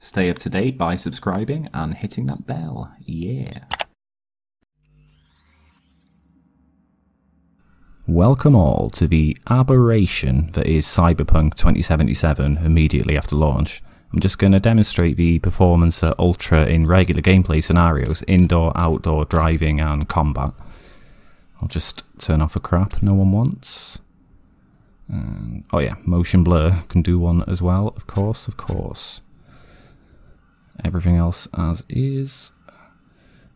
Stay up to date by subscribing and hitting that bell. Yeah. Welcome all to the aberration that is Cyberpunk 2077 immediately after launch. I'm just going to demonstrate the performance at Ultra in regular gameplay scenarios, indoor, outdoor, driving and combat. I'll just turn off a crap no one wants. Oh yeah, motion blur can do one as well, of course. Everything else as is.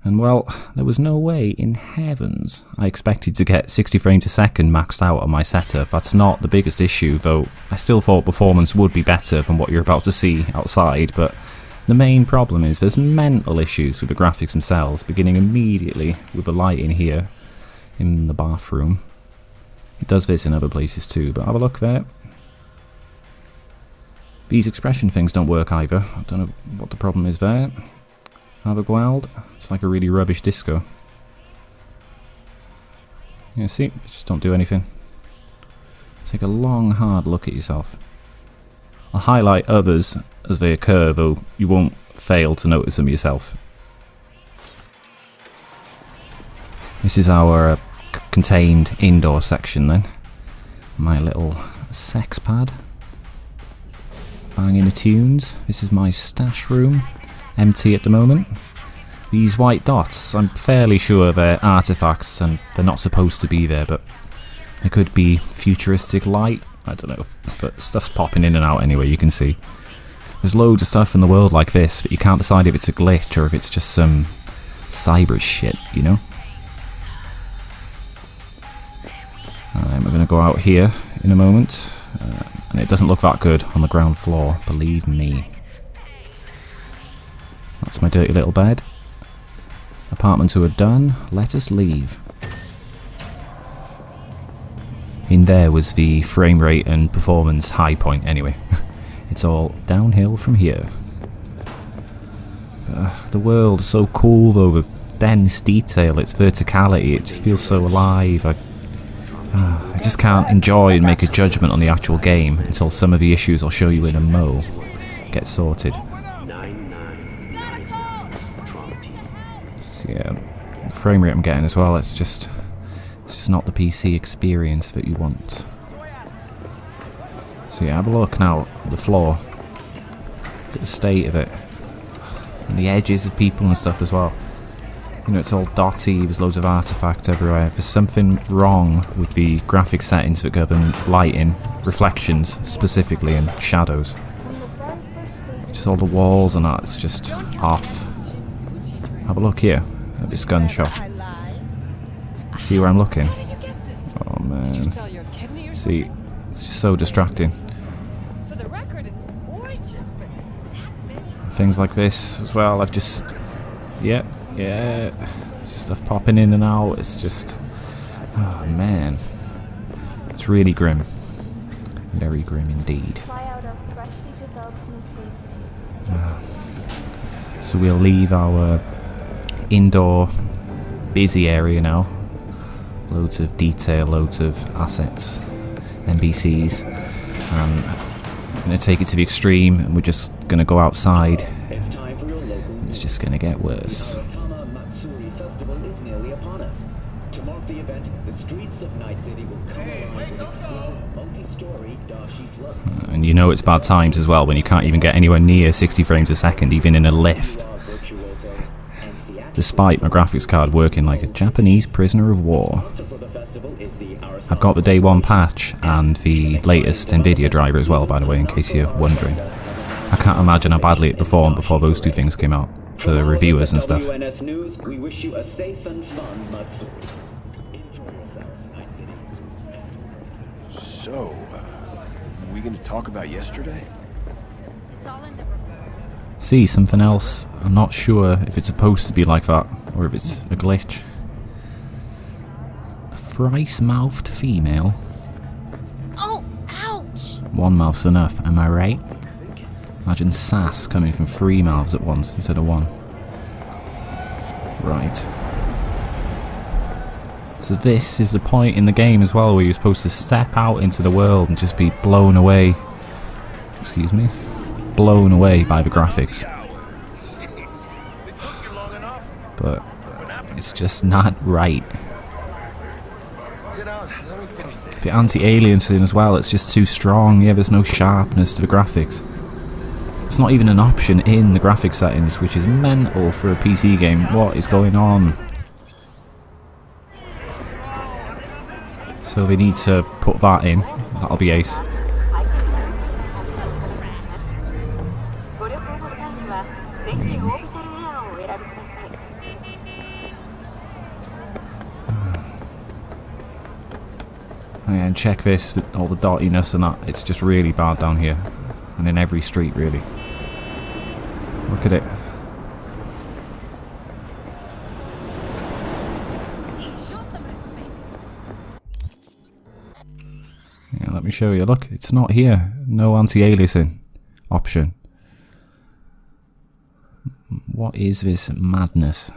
And well, there was no way in heavens I expected to get 60 frames a second maxed out on my setup. That's not the biggest issue, though I still thought performance would be better than what you're about to see outside, but the main problem is there's mental issues with the graphics themselves, beginning immediately with the lighting here in the bathroom. It does this in other places too, but have a look there. These expression things don't work either. I don't know what the problem is there. Have a Gweld. It's like a really rubbish disco. Yeah, see? They just don't do anything. Take a long, hard look at yourself. I'll highlight others as they occur, though you won't fail to notice them yourself. This is our contained indoor section then. My little sex pad. Banging the tunes. This is my stash room. Empty at the moment. These white dots, I'm fairly sure they're artifacts and they're not supposed to be there, but it could be futuristic light, I don't know, but stuff's popping in and out anyway, you can see. There's loads of stuff in the world like this that you can't decide if it's a glitch or if it's just some cyber shit, you know? We're going to go out here in a moment, and it doesn't look that good on the ground floor, believe me. That's my dirty little bed. Apartment 2 are done. Let us leave. In there was the frame rate and performance high point anyway. It's all downhill from here. The world is so cool though, the dense detail, its verticality, it just feels so alive. I just can't enjoy and make a judgment on the actual game until some of the issues I'll show you in a mo get sorted. Yeah, the frame rate I'm getting as well, it's just not the PC experience that you want. So yeah, have a look now at the floor. Look at the state of it. And the edges of people and stuff as well. You know, it's all dotty, there's loads of artifacts everywhere. There's something wrong with the graphic settings that govern lighting, reflections specifically, and shadows. Just all the walls and that, it's just off. Have a look here at this gun shop. See where I'm looking? Oh man. See, it's just so distracting. Things like this as well, I've just... Yeah. Stuff popping in and out, it's just... Oh man. It's really grim. Very grim indeed. So we'll leave our indoor busy area now. Loads of detail, loads of assets, NPCs. I'm going to take it to the extreme and we're just going to go outside. It's just going to get worse. And you know it's bad times as well when you can't even get anywhere near 60 frames a second, even in a lift. Despite my graphics card working like a Japanese prisoner of war. I've got the day one patch and the latest Nvidia Driver as well, by the way, in case you're wondering. I can't imagine how badly it performed before those two things came out, for the reviewers and stuff. So, are we going to talk about yesterday? See, something else. I'm not sure if it's supposed to be like that, or if it's a glitch. A thrice-mouthed female. Oh, ouch! One mouth's enough, am I right? Imagine sass coming from 3 mouths at once instead of 1. Right. So this is the point in the game as well where you're supposed to step out into the world and just be blown away. Excuse me. blown away by the graphics. But it's just not right. The anti-aliasing as well, it's just too strong. Yeah, there's no sharpness to the graphics. It's not even an option in the graphics settings, which is mental for a PC game. What is going on? So they need to put that in. That'll be ace. Yeah, and check this, all the dottiness and that. It's just really bad down here. And in every street, really. Look at it. Yeah, let me show you. Look, it's not here. No anti-aliasing option. What is this madness?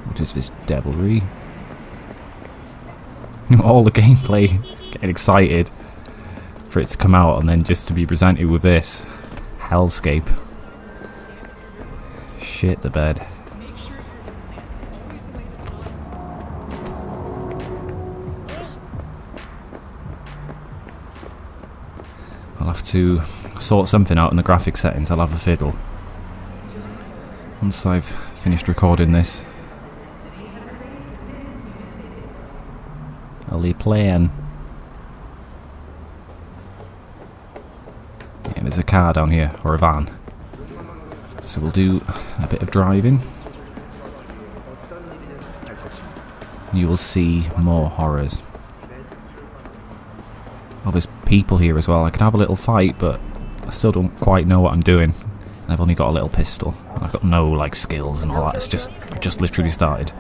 What is this devilry? All the gameplay, getting excited for it to come out and then just to be presented with this hellscape. Shit the bed. I'll have to sort something out in the graphics settings. I'll have a fiddle once I've finished recording this. I'll be playing. Yeah, there's a car down here, or a van. So we'll do a bit of driving. You will see more horrors. Oh, there's people here as well. I can have a little fight, but I still don't quite know what I'm doing. And I've only got a little pistol. And I've got no, like, skills and all that. It's just, I just literally started.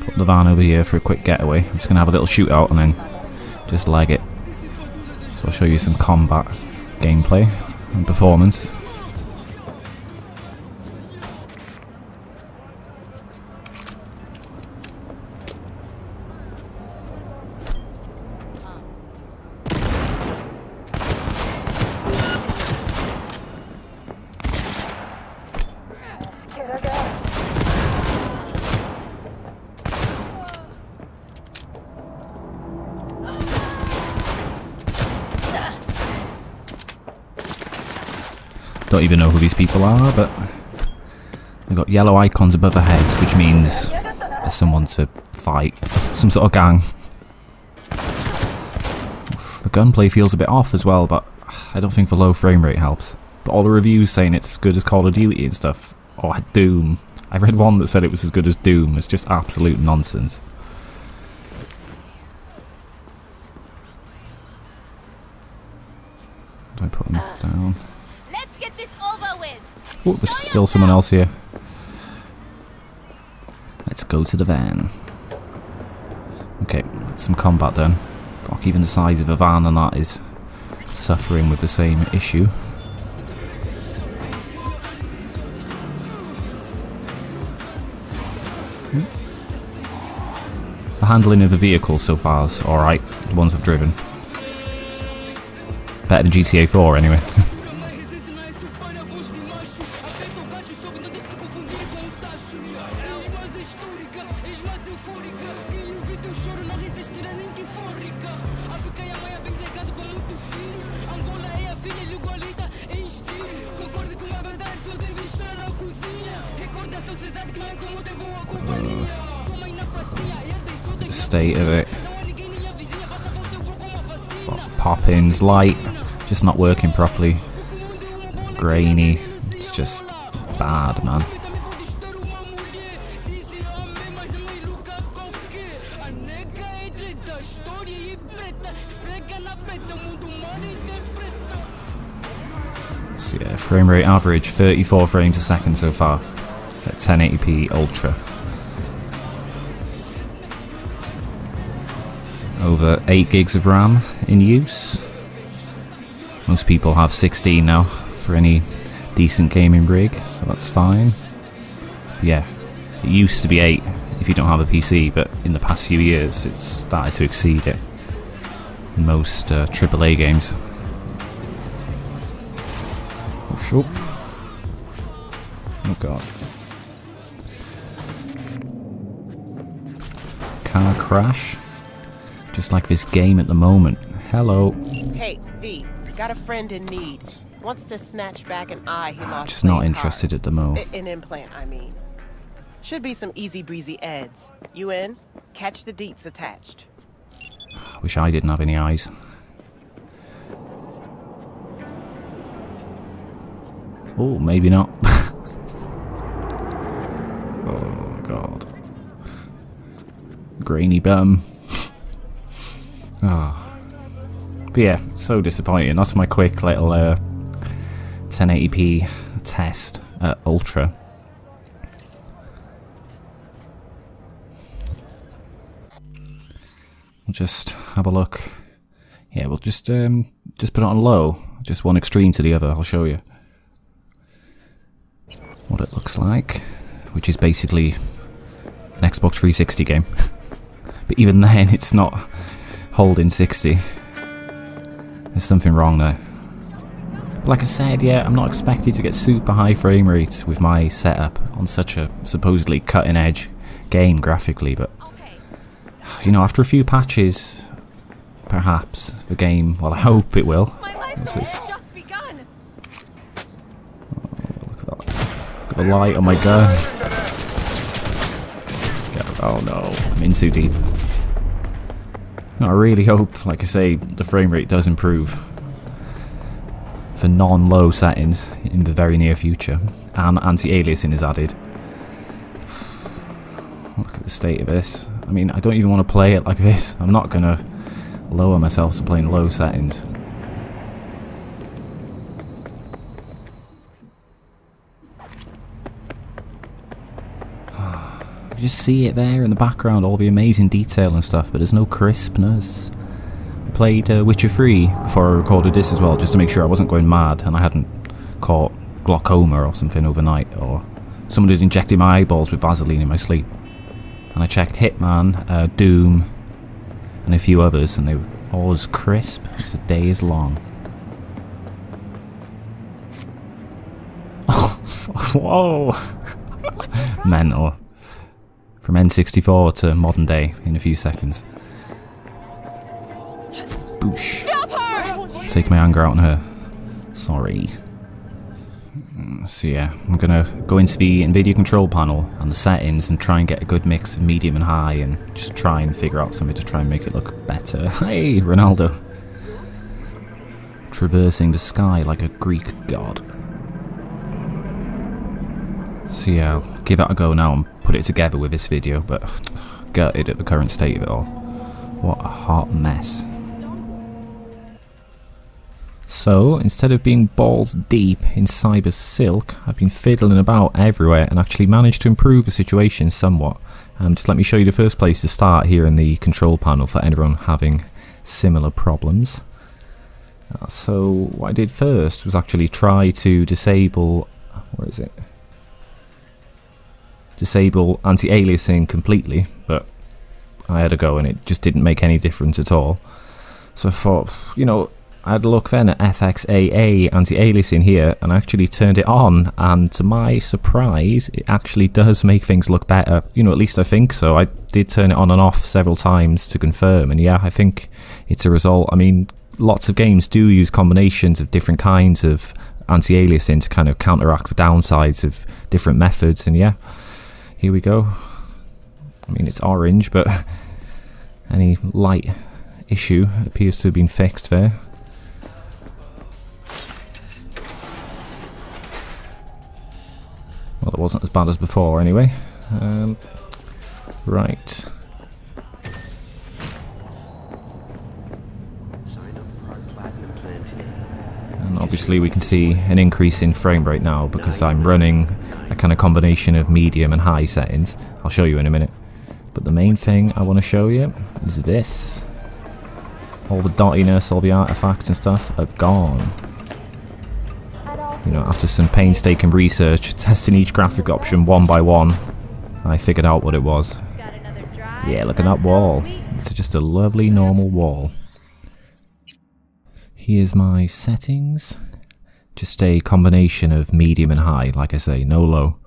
Put the van over here for a quick getaway. I'm just going to have a little shootout and then just leg it. So I'll show you some combat gameplay and performance. Don't even know who these people are, but they've got yellow icons above their heads, which means there's someone to fight. Some sort of gang. The gunplay feels a bit off as well, but I don't think the low frame rate helps. But all the reviews saying it's as good as Call of Duty and stuff. Or Doom. I read one that said it was as good as Doom. It's just absolute nonsense. Do I put them down? Let's get this over with. Oh, there's still someone else here. Let's go to the van. Okay, that's some combat done. Fuck, even the size of a van and that is suffering with the same issue. The handling of the vehicles so far is alright, the ones I've driven. Better than GTA 4 anyway. The state of it. Pop-ins, light, just not working properly. Grainy, it's just bad, man. So yeah, frame rate average 34 frames a second so far at 1080p Ultra. Over 8 gigs of RAM in use. Most people have 16 now for any decent gaming rig, so that's fine. Yeah, it used to be 8 if you don't have a PC, but in the past few years it's started to exceed it in most AAA games. Oh, oh god. Car crash. Just like this game at the moment. Hello. Hey, V, got a friend in need. Wants to snatch back an eye he lost. Just not interested at the moment. An implant, I mean. Should be some easy breezy eds. You in? Catch the deets attached. Wish I didn't have any eyes. Oh, maybe not. Oh god. Grainy bum. Ah. But yeah, so disappointing. That's my quick little 1080p test at Ultra. We'll just have a look. Yeah, we'll just put it on low. Just one extreme to the other. I'll show you what it looks like, which is basically an Xbox 360 game. But even then, it's not holding 60. There's something wrong there. But like I said, yeah, I'm not expected to get super high frame rates with my setup on such a supposedly cutting edge game graphically, but you know, after a few patches, perhaps the game, well, I hope it will. What's this? Oh, look at that. Look at the light on my gun. Oh no, I'm in too deep. No, I really hope, like I say, the frame rate does improve for non-low settings in the very near future, and anti-aliasing is added. Look at the state of this. I mean, I don't even want to play it like this. I'm not going to lower myself to playing low settings. You just see it there in the background, all the amazing detail and stuff, but there's no crispness. I played Witcher 3 before I recorded this as well, just to make sure I wasn't going mad and I hadn't caught glaucoma or something overnight, or someone had injected my eyeballs with Vaseline in my sleep. And I checked Hitman, Doom, and a few others, and they were all as crisp as the day is long. Whoa! Mental. From N64 to modern day in a few seconds. Boosh. Take my anger out on her. Sorry. So yeah, I'm gonna go into the Nvidia control panel and the settings and try and get a good mix of medium and high and just try and figure out something to try and make it look better. Hey, Ronaldo. Traversing the sky like a Greek god. So yeah, I'll give that a go now and put it together with this video, but gutted at the current state of it all. What a hot mess. So, instead of being balls deep in cyber silk, I've been fiddling about everywhere and actually managed to improve the situation somewhat. Just let me show you the first place to start here in the control panel for anyone having similar problems. So, what I did first was actually try to disable... where is it? Disable anti-aliasing completely, but I had a go and it just didn't make any difference at all. So I thought, you know, I had a look then at FXAA anti-aliasing here, and I actually turned it on, and to my surprise, it actually does make things look better. You know, at least I think so. I did turn it on and off several times to confirm, and yeah, I think it's a result. I mean, lots of games do use combinations of different kinds of anti-aliasing to kind of counteract the downsides of different methods, and yeah, here we go. I mean, it's orange, but any light issue appears to have been fixed there. Well, it wasn't as bad as before anyway. Right. And obviously we can see an increase in frame rate now because I'm running a kind of combination of medium and high settings. I'll show you in a minute. But the main thing I want to show you is this. All the dottiness, all the artifacts and stuff are gone. You know, after some painstaking research, testing each graphic option one by one, I figured out what it was. Yeah, look at that wall. It's just a lovely normal wall. Here's my settings. Just a combination of medium and high, like I say, no low.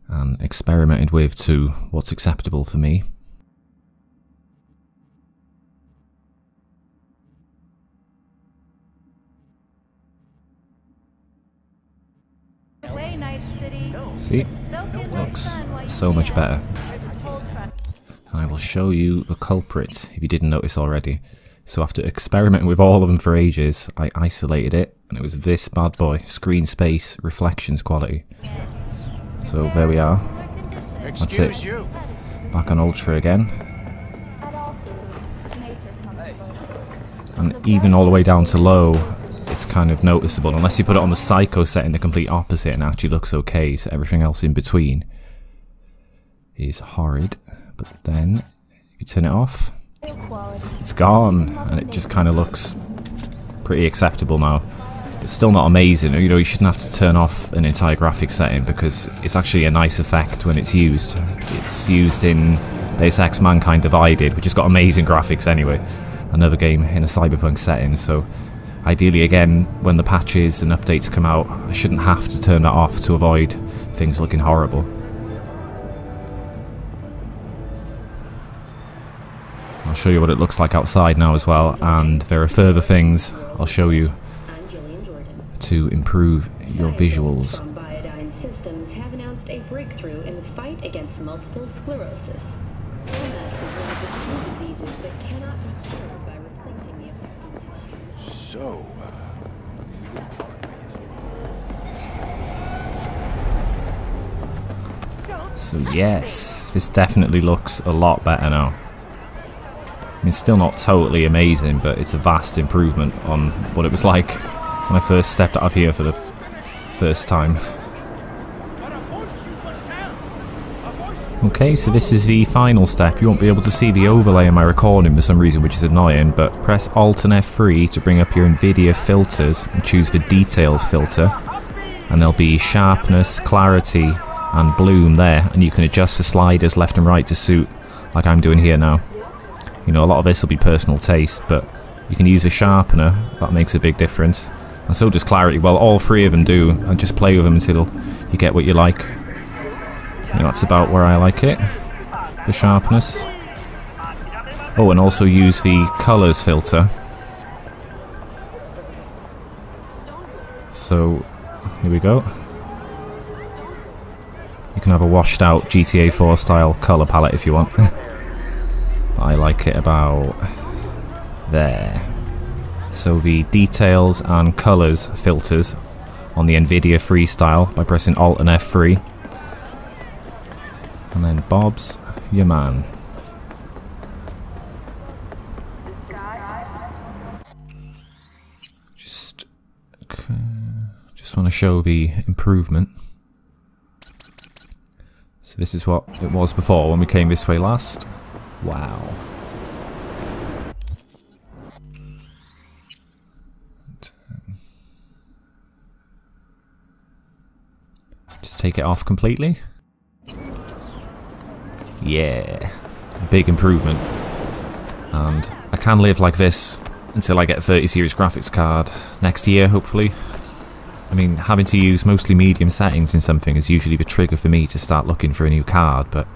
And experimented with to what's acceptable for me. See? Looks so much better. And I will show you the culprit, if you didn't notice already. So after experimenting with all of them for ages, I isolated it, and it was this bad boy, screen space reflections quality. So there we are. That's it. Back on Ultra again. And even all the way down to low, it's kind of noticeable, unless you put it on the psycho setting, the complete opposite, and it actually looks okay, so everything else in between is horrid. But then, if you turn it off, it's gone, and it just kind of looks pretty acceptable now. It's still not amazing, you know, you shouldn't have to turn off an entire graphics setting, because it's actually a nice effect when it's used. It's used in Deus Ex Mankind Divided, which has got amazing graphics anyway. Another game in a Cyberpunk setting, so ideally again, when the patches and updates come out, I shouldn't have to turn that off to avoid things looking horrible. I'll show you what it looks like outside now as well, and there are further things I'll show you to improve your visuals. Systems have announced a breakthrough in the fight against multiple sclerosis. MS is one of the few diseases that cannot be cured by replacing the affected tissue. So, we can talk about So yes, this definitely looks a lot better now. I mean, still not totally amazing, but it's a vast improvement on what it was like when I first stepped out of here for the first time. Okay, so this is the final step. You won't be able to see the overlay in my recording for some reason, which is annoying, but press Alt and F3 to bring up your Nvidia filters and choose the details filter. And there'll be sharpness, clarity, and bloom there, and you can adjust the sliders left and right to suit, like I'm doing here now. You know, a lot of this will be personal taste, but you can use a sharpener, that makes a big difference. And so does clarity. Well, all three of them do, and just play with them until you get what you like. You know, that's about where I like it. The sharpness. Oh, and also use the colours filter. So, here we go. You can have a washed out GTA 4 style colour palette if you want. I like it about there. So the details and colours filters on the Nvidia Freestyle by pressing Alt and F3. And then Bob's your man. Just want to show the improvement. So this is what it was before when we came this way last. Wow. Just take it off completely. Yeah, a big improvement. And I can live like this until I get a 30 series graphics card next year, hopefully. I mean, having to use mostly medium settings in something is usually the trigger for me to start looking for a new card, but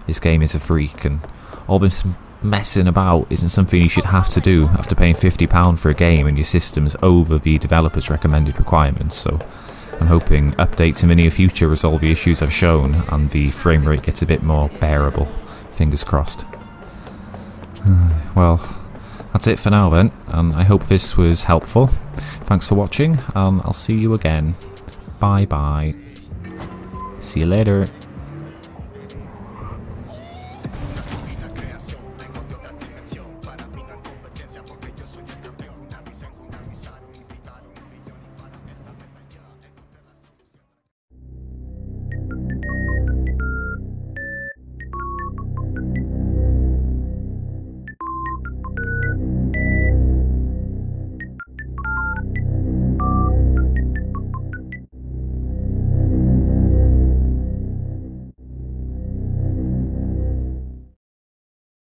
this game is a freak, and all this messing about isn't something you should have to do after paying £50 for a game and your system's over the developer's recommended requirements. So I'm hoping updates in the near future resolve the issues I've shown and the frame rate gets a bit more bearable. Fingers crossed. Well, that's it for now then, and I hope this was helpful. Thanks for watching, and I'll see you again. Bye bye. See you later.